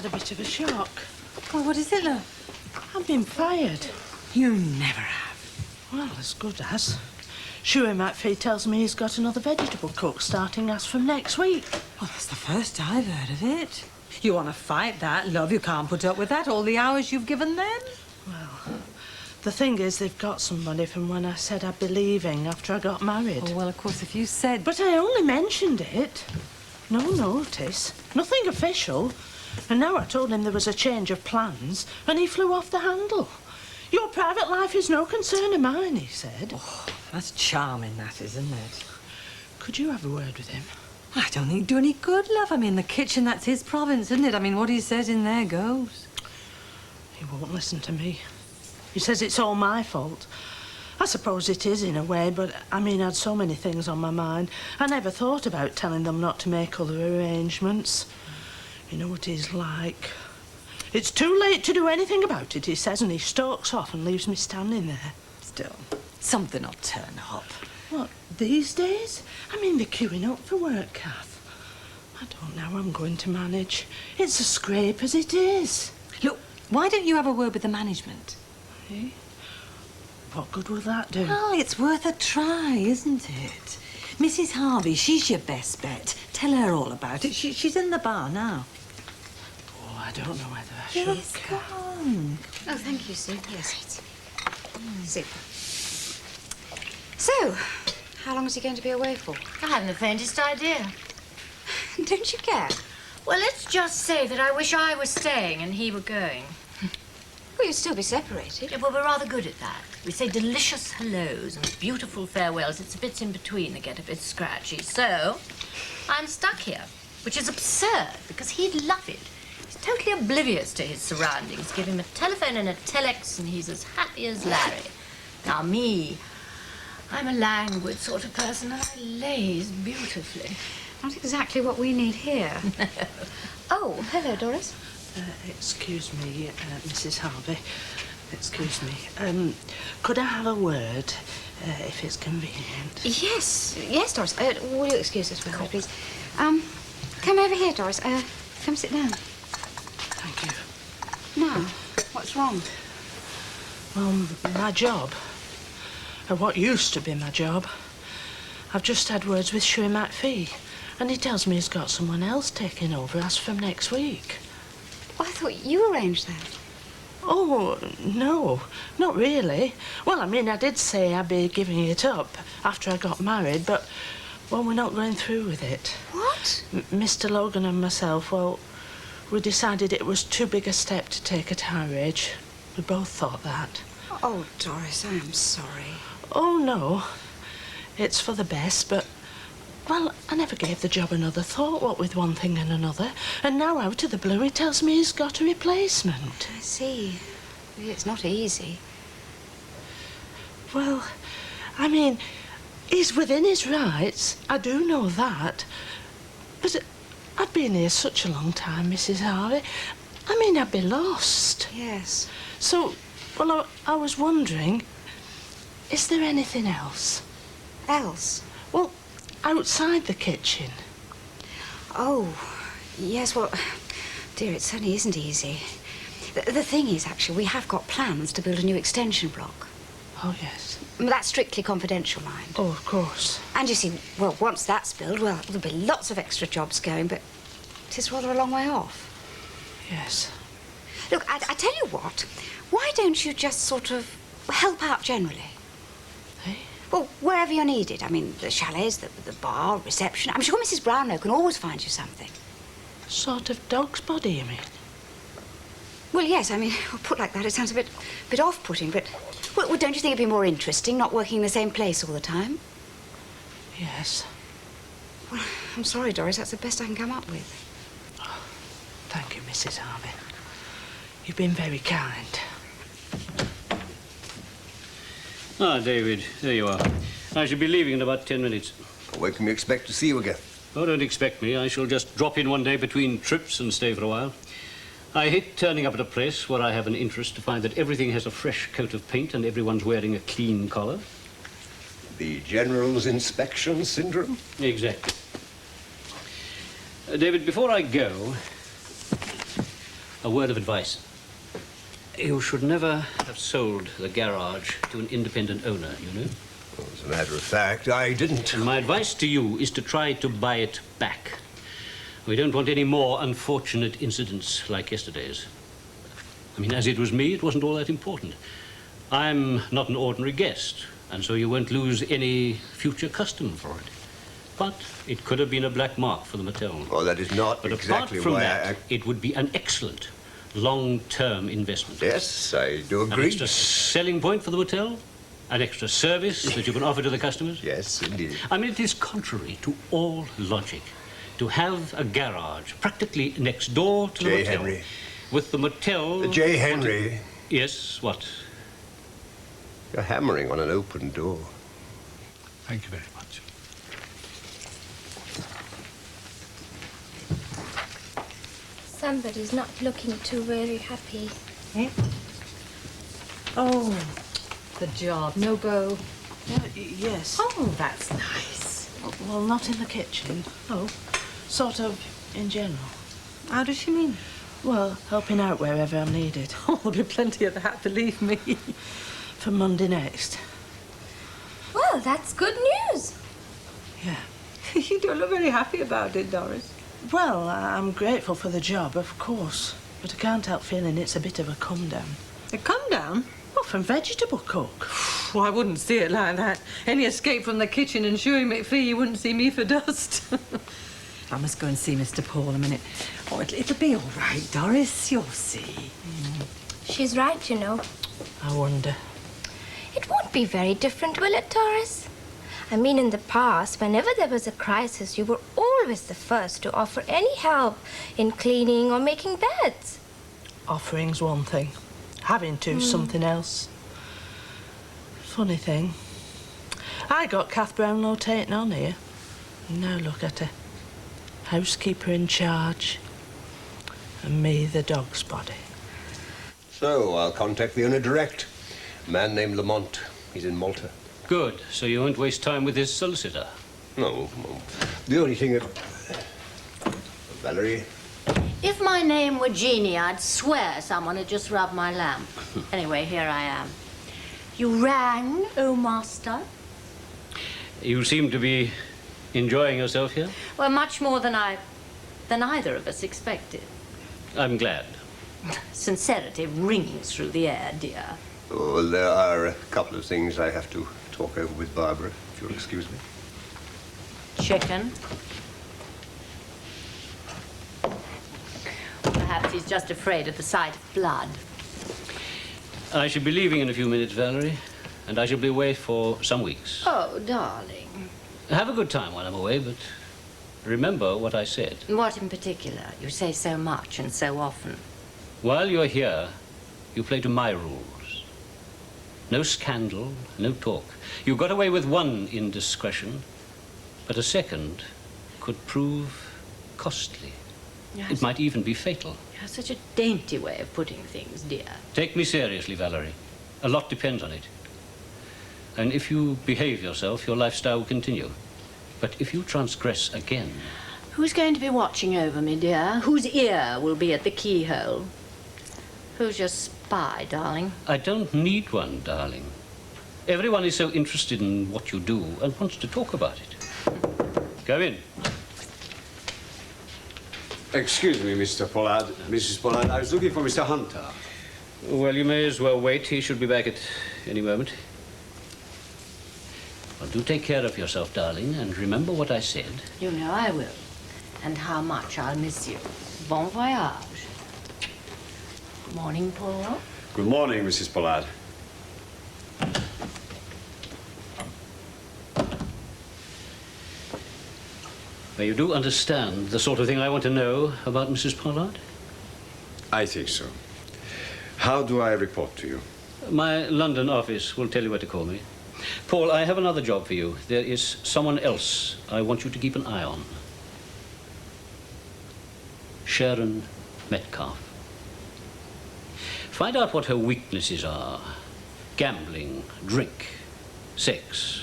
had a bit of a shock. Well, what is it, love? I've been fired. You never have. Well, as good as. Shuey MacPhee tells me he's got another vegetable cook starting as from next week. Well, that's the first I've heard of it. You want to fight that, love? You can't put up with that, all the hours you've given them. Well, the thing is, they've got somebody from when I said I'd be leaving after I got married. Oh, well, of course, if you said... But I only mentioned it. No notice. Nothing official. And now I told him there was a change of plans, and he flew off the handle. Your private life is no concern of mine, he said. Oh, that's charming, that, isn't it? Could you have a word with him? I don't think it'd do any good, love. I mean, the kitchen, that's his province, isn't it? I mean, what he says in there goes. He won't listen to me. He says it's all my fault. I suppose it is, in a way, but, I mean, I had so many things on my mind. I never thought about telling them not to make other arrangements. You know what he's like. It's too late to do anything about it, he says, and he stalks off and leaves me standing there. Still, something'll turn up. What, these days? I mean, they're queuing up for work, Kath. I don't know how I'm going to manage. It's a scrape as it is. Look, why don't you have a word with the management? Eh? What good will that do? Well, it's worth a try, isn't it? Mrs. Harvey, she's your best bet. Tell her all about it. She's in the bar now. Oh, I don't know whether I should. Yes, go on. Oh, thank you, Sue. Yes. Super. So, how long is he going to be away for? I haven't the faintest idea. Don't you care? Well, let's just say that I wish I were staying and he were going. Well, you'd still be separated. Yeah, well, we're rather good at that. We say delicious hellos and beautiful farewells. It's the bits in between that get a bit scratchy. So, I'm stuck here, which is absurd, because he'd love it. He's totally oblivious to his surroundings. Give him a telephone and a telex, and he's as happy as Larry. Now, me, I'm a languid sort of person, and I laze beautifully. Not exactly what we need here. Oh, hello, Doris. Excuse me, Mrs. Harvey. Excuse me. Could I have a word, if it's convenient? Yes, Doris. Will you excuse us for a minute, please? Come over here, Doris. Come sit down. Thank you. Now, what's wrong? Well, my job, or what used to be my job, I've just had words with Shuey MacPhee, and he tells me he's got someone else taking over as from next week. Oh, I thought you arranged that. Oh, no, not really. Well, I mean, I did say I'd be giving it up after I got married, but, well, we're not going through with it. What? Mr. Logan and myself, well, we decided it was too big a step to take at our age. We both thought that. Oh, Doris, I am sorry. Oh, no. It's for the best, but, well, I never gave the job another thought, what with one thing and another. And now, out of the blue, he tells me he's got a replacement. I see. It's not easy. Well, I mean, he's within his rights. I do know that. But I've been here such a long time, Mrs. Harvey. I mean, I'd be lost. Yes. So, well, I was wondering, is there anything else? Else? Well, outside the kitchen. Oh, yes, well, dear, it certainly isn't easy. The thing is, actually, we have got plans to build a new extension block. Oh, yes. That's strictly confidential, mind. Oh, of course. And you see, well, once that's built, well, there'll be lots of extra jobs going, but it is rather a long way off. Yes. Look, I tell you what, why don't you just sort of help out generally? Eh? Well, wherever you're needed. I mean, the chalets, the bar, reception. I'm sure Mrs. Brownlow can always find you something. Sort of dog's body, you mean? Well, yes, I mean, put like that, it sounds a bit off-putting, but... Well, don't you think it'd be more interesting not working in the same place all the time? Yes. Well, I'm sorry, Doris, that's the best I can come up with. Oh, thank you, Mrs. Harvey. You've been very kind. Ah, David, there you are. I shall be leaving in about 10 minutes. When can we expect to see you again? Oh, don't expect me. I shall just drop in one day between trips and stay for a while. I hate turning up at a place where I have an interest to find that everything has a fresh coat of paint and everyone's wearing a clean collar. The General's Inspection Syndrome? Exactly. David, before I go, A word of advice. You should never have sold the garage to an independent owner, you know? Well, as a matter of fact, I didn't. And my advice to you is to try to buy it back. We don't want any more unfortunate incidents like yesterday's. I mean, as it was me, it wasn't all that important. I'm not an ordinary guest, and so you won't lose any future custom for it. But it could have been a black mark for the motel. Well, that is not but exactly apart from why that, it would be an excellent long-term investment. Yes, I do An agree. extra selling point for the motel, an extra service that you can offer to the customers. Yes, indeed. I mean, it is contrary to all logic to have a garage practically next door to the J. motel. Henry. With the motel... J. Henry. Yes, what? You're hammering on an open door. Thank you very much. Somebody's not looking too very happy. Eh? Oh, the job. No go. Yes. Oh, that's nice. Well, not in the kitchen. Oh, sort of in general. How does she mean? Well, helping out wherever I'm needed. Oh, there'll be plenty of that, believe me. For Monday next. Well, that's good news. Yeah. You don't look very happy about it, Doris. Well, I'm grateful for the job, of course. But I can't help feeling it's a bit of a come-down. A come down? Well, from vegetable cook. Well, I wouldn't see it like that. Any escape from the kitchen and Shuey McPhee, you wouldn't see me for dust. I must go and see Mr. Paul a minute. Oh, it'll be all right, Doris. You'll see. She's right, you know. I wonder. It won't be very different, will it, Doris? I mean, in the past, whenever there was a crisis, you were always the first to offer any help in cleaning or making beds. Offering's one thing. Having to's something else. Funny thing. I got Kath Brownlow taken on here. Now look at her. Housekeeper in charge. And me, the dog's body. So I'll contact the owner direct. A man named Lamont. He's in Malta. Good. So you won't waste time with his solicitor. No. The only thing that... Valerie? If my name were Jeannie, I'd swear someone had just rubbed my lamp. Anyway, here I am. You rang, oh master? You seem to be enjoying yourself here. Well, much more than either of us expected. I'm glad. Sincerity rings through the air, dear. Oh, well, there are a couple of things I have to talk over with Barbara, if you'll excuse me. Chicken. Perhaps he's just afraid of the sight of blood. I shall be leaving in a few minutes, Valerie, and I shall be away for some weeks. Oh, darling. Have a good time while I'm away, but remember what I said. What in particular? You say so much and so often. While you're here, you play to my rules. No scandal, no talk. You got away with one indiscretion, but a second could prove costly. Yes. It might even be fatal. You have such a dainty way of putting things, dear. Take me seriously, Valerie. A lot depends on it. And if you behave yourself, your lifestyle will continue. But if you transgress again... Who's going to be watching over me, dear? Whose ear will be at the keyhole? Who's your spy, darling? I don't need one, darling. Everyone is so interested in what you do and wants to talk about it. Go in. Excuse me, Mr. Pollard. Mrs. Pollard, I was looking for Mr. Hunter. Well, you may as well wait. He should be back at any moment. Well, do take care of yourself, darling, and remember what I said. You know I will. And how much I'll miss you. Bon voyage. Morning, Paul. Good morning, Mrs. Pollard. Well, you do understand the sort of thing I want to know about Mrs. Pollard? I think so. How do I report to you? My London office will tell you where to call me. Paul, I have another job for you. There is someone else I want you to keep an eye on. Sharon Metcalfe. Find out what her weaknesses are. Gambling, drink, sex.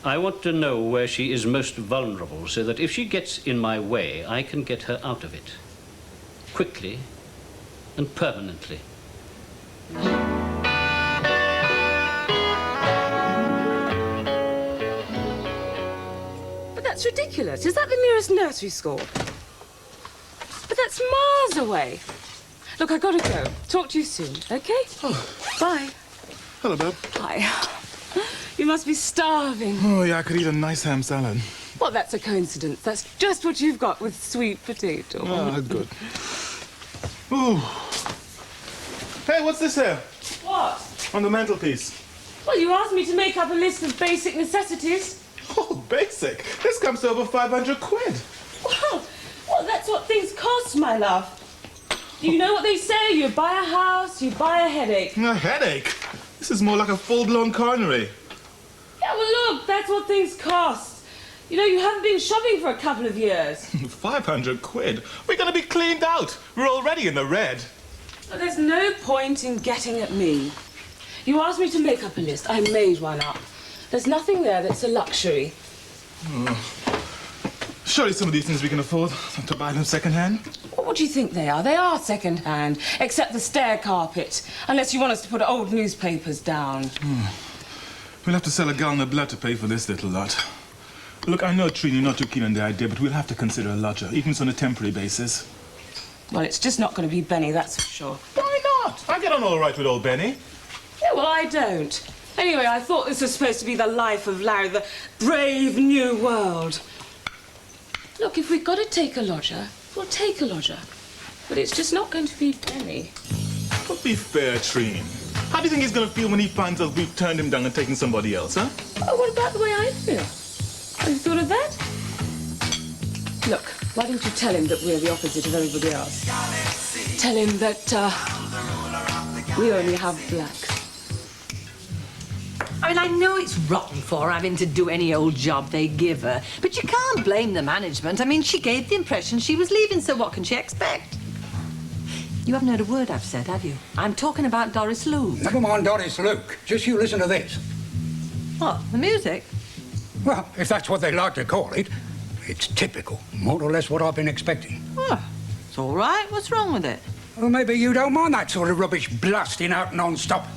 I want to know where she is most vulnerable so that if she gets in my way, I can get her out of it. Quickly and permanently. But that's ridiculous. Is that the nearest nursery school? But that's miles away. Look, I gotta go. Talk to you soon, okay? Oh. Bye. Hello, Bob. Hi. You must be starving. Oh, yeah, I could eat a nice ham salad. Well, that's a coincidence. That's just what you've got with sweet potato. Ah, good. Ooh. Hey, what's this here? What? On the mantelpiece. Well, you asked me to make up a list of basic necessities. Oh, basic? This comes to over 500 quid. Well, that's what things cost, my love. Do you know what they say? You buy a house, you buy a headache. A headache? This is more like a full-blown coronary. Yeah, well, look, that's what things cost. You know, you haven't been shopping for a couple of years. 500 quid? We're going to be cleaned out. We're already in the red. Well, there's no point in getting at me. You asked me to make up a list. I made one up. There's nothing there that's a luxury. Oh. Surely some of these things we can afford, not to buy them second-hand. What do you think they are? They are second-hand, except the stair carpet, unless you want us to put old newspapers down. We'll have to sell a gallon of blood to pay for this little lot. Look, I know, Trina, you're not too keen on the idea, but we'll have to consider a lodger, even if it's on a temporary basis. Well, it's just not going to be Benny, that's for sure. Why not? I get on all right with old Benny. Yeah, well, I don't. Anyway, I thought this was supposed to be the life of Larry, the brave new world. Look, if we've got to take a lodger, we'll take a lodger. But it's just not going to be Benny. But be fair, Trina. How do you think he's going to feel when he finds out we've turned him down and taken somebody else, huh? Oh, what about the way I feel? Have you thought of that? Look, why don't you tell him that we're the opposite of everybody else? Tell him that, we only have blacks. I mean, I know it's rotten for her having to do any old job they give her, but you can't blame the management. I mean, she gave the impression she was leaving, so what can she expect? You haven't heard a word I've said, have you? I'm talking about Doris Luke. Never mind Doris Luke. Just you listen to this. What, the music? Well, if that's what they like to call it, it's typical. More or less what I've been expecting. Oh, it's all right. What's wrong with it? Well, maybe you don't mind that sort of rubbish blasting out non-stop.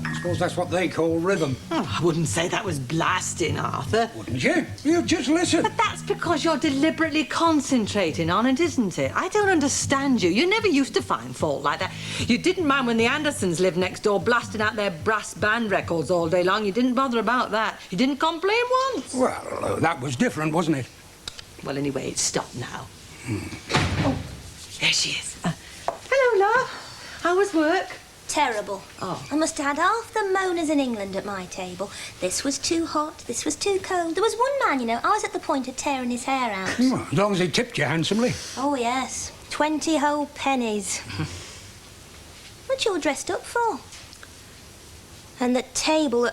I suppose that's what they call rhythm. Oh, I wouldn't say that was blasting, Arthur. Wouldn't you? You just listen. But that's because you're deliberately concentrating on it, isn't it? I don't understand you. You never used to find fault like that. You didn't mind when the Andersons lived next door blasting out their brass band records all day long. You didn't bother about that. You didn't complain once. Well, that was different, wasn't it? Well, anyway, it's stopped now. Oh, there she is. Hello, love. How was work? Terrible. Oh. I must have had half the moaners in England at my table. This was too hot, this was too cold. There was one man, you know, I was at the point of tearing his hair out. Well, as long as he tipped you handsomely. Oh, yes. 20 whole pennies. What you all dressed up for? And the table...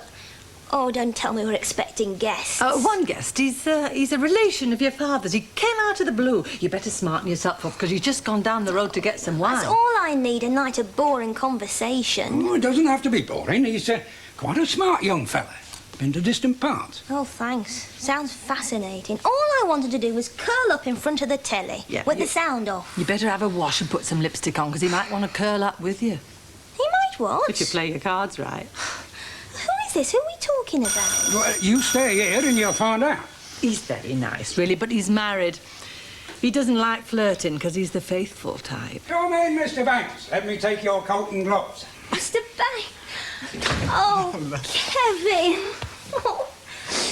Oh, don't tell me we're expecting guests. One guest. He's a relation of your father's. He came out of the blue. You better smarten yourself up, because you've just gone down the road to get some wine. That's all I need, a night of boring conversation. Oh, it doesn't have to be boring. He's quite a smart young fella. Been to distant parts. Oh, thanks. Sounds fascinating. All I wanted to do was curl up in front of the telly with the sound off. You better have a wash and put some lipstick on, because he might want to curl up with you. He might what? If you play your cards right. Who is this? Who are we talking about? Well, you stay here and you'll find out. He's very nice, really, but he's married. He doesn't like flirting because he's the faithful type. Come in, Mr. Banks. Let me take your coat and gloves. Mr. Banks. Oh, Kevin. Oh,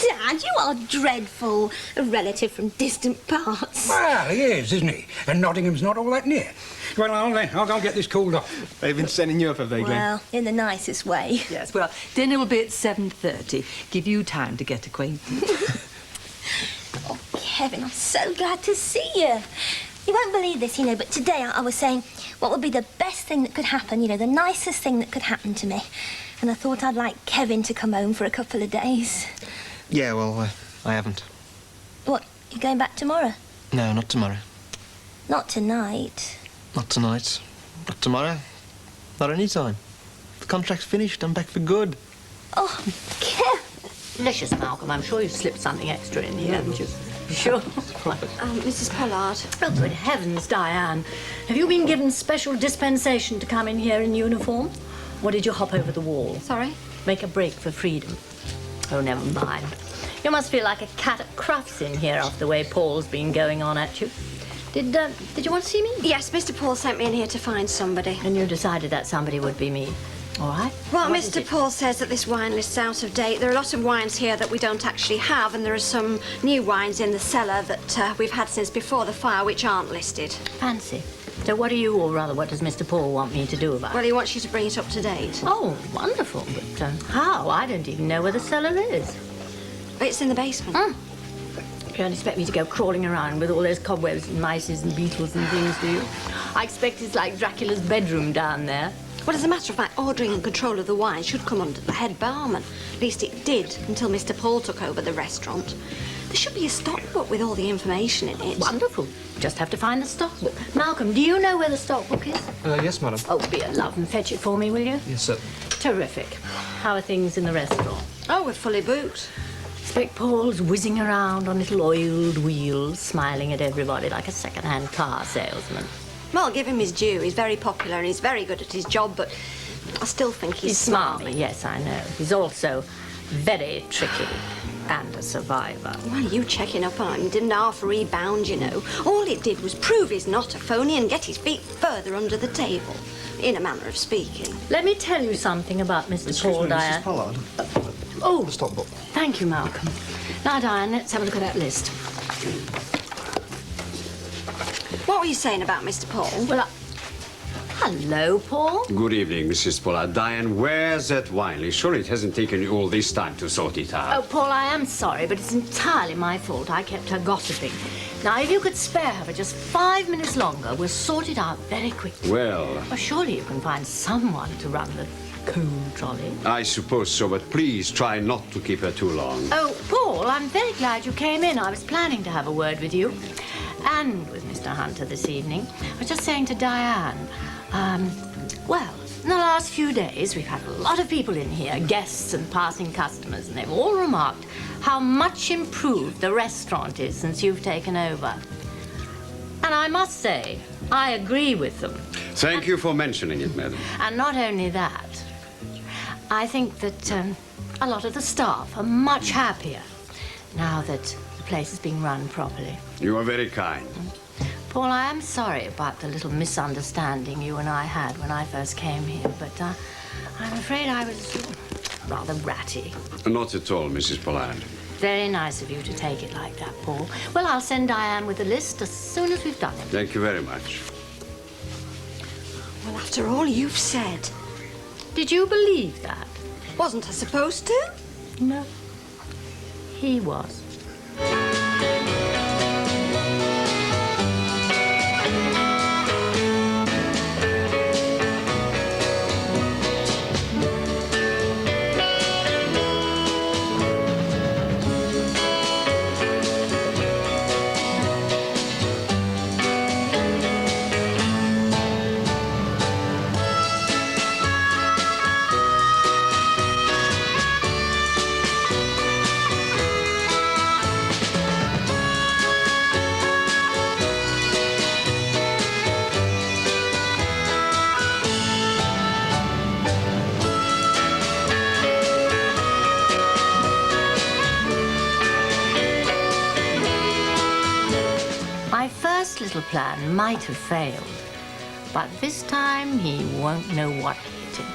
Dad, you are dreadful. A relative from distant parts. Well, he is, isn't he? And Nottingham's not all that near. Well, I'll go get this cooled off. They've been sending you up, have they, Glenn? Well, in the nicest way. Yes, well, dinner will be at 7:30. Give you time to get acquainted. Oh, Kevin, I'm so glad to see you. You won't believe this, you know, but today I was saying what would be the best thing that could happen, you know, the nicest thing that could happen to me. And I thought I'd like Kevin to come home for a couple of days. Yeah, well, I haven't. What, you going back tomorrow? No, not tomorrow. Not tonight. Not tonight. Not tomorrow. Not any time. The contract's finished. I'm back for good. Oh, Kevin. Delicious, Malcolm. I'm sure you've slipped something extra in here, haven't you? Sure. Mrs. Pollard. Oh, good heavens, Diane. Have you been given special dispensation to come in here in uniform? Or did you hop over the wall? Sorry? Make a break for freedom. Oh, never mind. You must feel like a cat at crufts in here after the way Paul's been going on at you. Did you want to see me? Yes, Mr. Paul sent me in here to find somebody. And you decided that somebody would be me. All right. Well, Mr. Paul says that this wine list's out of date. There are lots of wines here that we don't actually have, and there are some new wines in the cellar that we've had since before the fire which aren't listed. Fancy. So what do you, or rather what does Mr. Paul want me to do about it? Well, he wants you to bring it up to date. Oh, wonderful. But how? I don't even know where the cellar is. It's in the basement. You don't expect me to go crawling around with all those cobwebs and mices and beetles and things, do you? I expect it's like Dracula's bedroom down there. Well, as a matter of fact, ordering and control of the wine should come under the head barman. At least it did until Mr. Paul took over the restaurant. There should be a stockbook with all the information in it. Wonderful. Just have to find the stockbook. Malcolm, do you know where the stockbook is? Yes, madam. Oh, be a love and fetch it for me, will you? Yes, sir. Terrific. How are things in the restaurant? Oh, we're fully booked. Expect Paul's whizzing around on little oiled wheels, smiling at everybody like a second-hand car salesman. Well, give him his due. He's very popular and he's very good at his job, but I still think he's smarmy. Yes, I know. He's also very tricky and a survivor. Well, you checking up on him didn't half rebound, you know. All it did was prove he's not a phony and get his feet further under the table, in a manner of speaking. Let me tell you something about Mr. Paul, Diane. Mrs. Pollard. Oh, The stockbook. Thank you, Malcolm. Now, Diane, let's have a look at that list. What were you saying about Mr. Paul? Well, hello, Paul. Good evening, Mrs. Pollard. Diane, where's that wine list? Sure, it hasn't taken you all this time to sort it out. Oh, Paul, I am sorry, but it's entirely my fault. I kept her gossiping. Now, if you could spare her for just 5 minutes longer, we'll sort it out very quickly. Well, surely you can find someone to run the coal trolley. I suppose so, but please try not to keep her too long. Oh, Paul, I'm very glad you came in. I was planning to have a word with you and with Mr. Hunter this evening. I was just saying to Diane, well, in the last few days, we've had a lot of people in here, guests and passing customers, and they've all remarked how much improved the restaurant is since you've taken over. And I must say, I agree with them. Thank you for mentioning it, madam. And not only that, I think that a lot of the staff are much happier now that the place is being run properly. You are very kind. Paul, I am sorry about the little misunderstanding you and I had when I first came here, but I'm afraid I was rather ratty. Not at all, Mrs. Pollard. Very nice of you to take it like that, Paul. Well, I'll send Diane with the list as soon as we've done it. Thank you very much. Well, after all you've said. Did you believe that? Wasn't I supposed to? No. He was. Little plan might have failed, but this time he won't know what hit him.